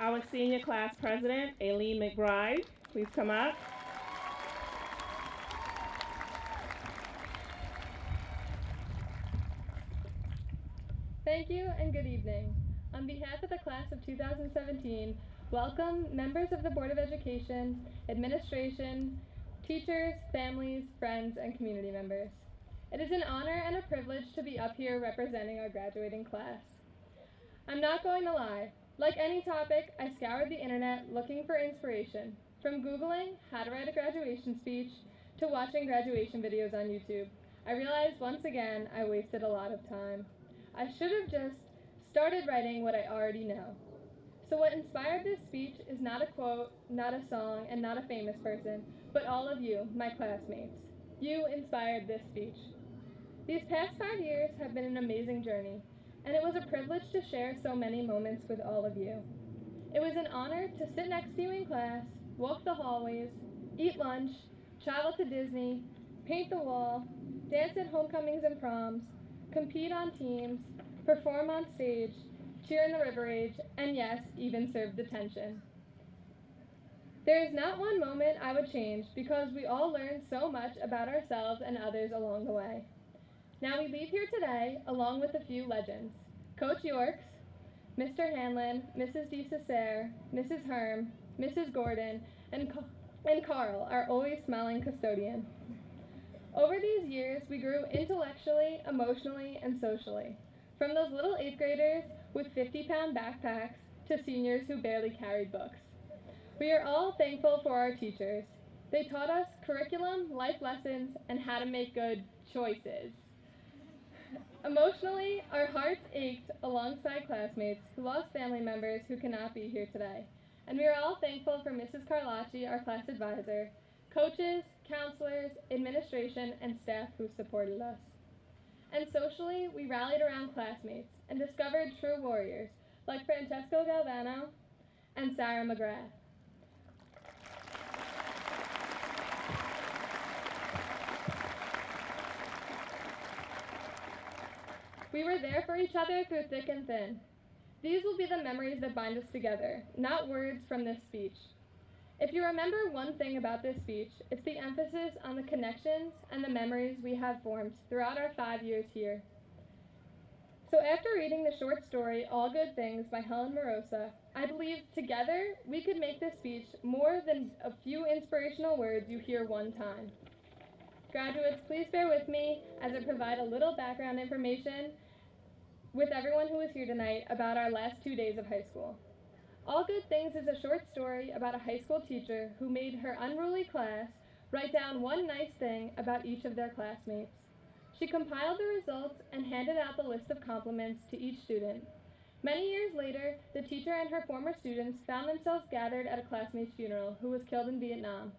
Our senior class president, Aileen McBride, please come up. Thank you and good evening. On behalf of the class of 2017, welcome members of the Board of Education, administration, teachers, families, friends, and community members. It is an honor and a privilege to be up here representing our graduating class. I'm not going to lie. Like any topic, I scoured the internet looking for inspiration, from Googling how to write a graduation speech to watching graduation videos on YouTube. I realized once again I wasted a lot of time. I should have just started writing what I already know. So what inspired this speech is not a quote, not a song, and not a famous person, but all of you, my classmates. You inspired this speech. These past 5 years have been an amazing journey, and it was a privilege to share so many moments with all of you. It was an honor to sit next to you in class, walk the hallways, eat lunch, travel to Disney, paint the wall, dance at homecomings and proms, compete on teams, perform on stage, cheer in the River Age, and yes, even serve detention. There is not one moment I would change because we all learned so much about ourselves and others along the way. Now we leave here today along with a few legends. Coach Yorks, Mr. Hanlon, Mrs. DeCesare, Mrs. Herm, Mrs. Gordon, and Carl, our always smiling custodian. Over these years, we grew intellectually, emotionally, and socially. From those little 8th graders with 50-pound backpacks to seniors who barely carried books. We are all thankful for our teachers. They taught us curriculum, life lessons, and how to make good choices. Emotionally, our hearts ached alongside classmates who lost family members who cannot be here today. And we are all thankful for Mrs. Carlacci, our class advisor, coaches, counselors, administration, and staff who supported us. And socially, we rallied around classmates and discovered true warriors like Francesco Galvano and Sarah McGrath. We were there for each other through thick and thin. These will be the memories that bind us together, not words from this speech. If you remember one thing about this speech, it's the emphasis on the connections and the memories we have formed throughout our 5 years here. So after reading the short story, All Good Things by Helen Morosa, I believe together we could make this speech more than a few inspirational words you hear one time. Graduates, please bear with me as I provide a little background information with everyone who is here tonight about our last 2 days of high school. All Good Things is a short story about a high school teacher who made her unruly class write down one nice thing about each of their classmates. She compiled the results and handed out the list of compliments to each student. Many years later, the teacher and her former students found themselves gathered at a classmate's funeral who was killed in Vietnam.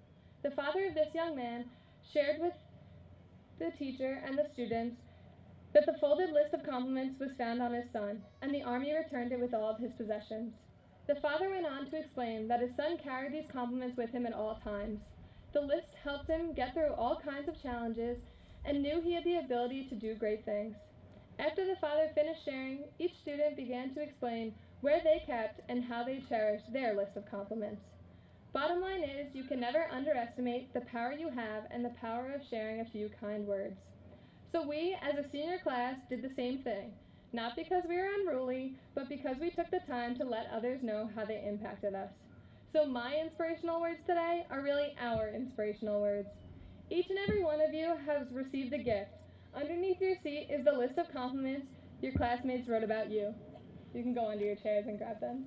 The father of this young man shared with the teacher and the students that the folded list of compliments was found on his son, and the Army returned it with all of his possessions. The father went on to explain that his son carried these compliments with him at all times. The list helped him get through all kinds of challenges and knew he had the ability to do great things. After the father finished sharing, each student began to explain where they kept and how they cherished their list of compliments. Bottom line is, you can never underestimate the power you have and the power of sharing a few kind words. So we, as a senior class, did the same thing, not because we were unruly, but because we took the time to let others know how they impacted us. So my inspirational words today are really our inspirational words. Each and every one of you has received a gift. Underneath your seat is the list of compliments your classmates wrote about you. You can go under your chairs and grab them.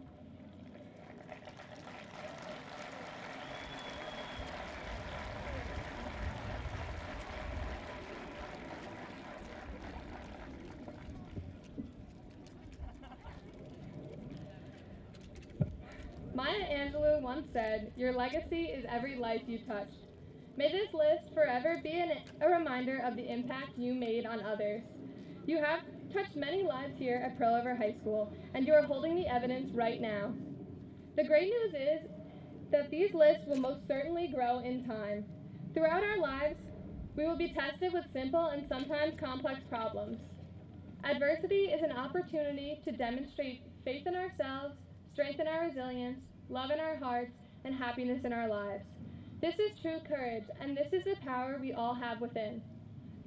Maya Angelou once said, "Your legacy is every life you touched." May this list forever be a reminder of the impact you made on others. You have touched many lives here at Pearl River High School, and you are holding the evidence right now. The great news is that these lists will most certainly grow in time. Throughout our lives, we will be tested with simple and sometimes complex problems. Adversity is an opportunity to demonstrate faith in ourselves, strength in our resilience, love in our hearts, and happiness in our lives. This is true courage, and this is the power we all have within.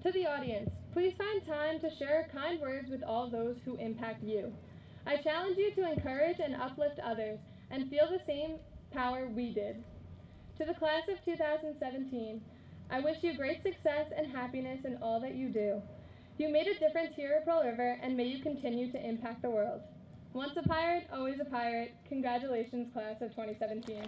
To the audience, please find time to share kind words with all those who impact you. I challenge you to encourage and uplift others and feel the same power we did. To the class of 2017, I wish you great success and happiness in all that you do. You made a difference here at Pearl River, and may you continue to impact the world. Once a pirate, always a pirate. Congratulations, class of 2017.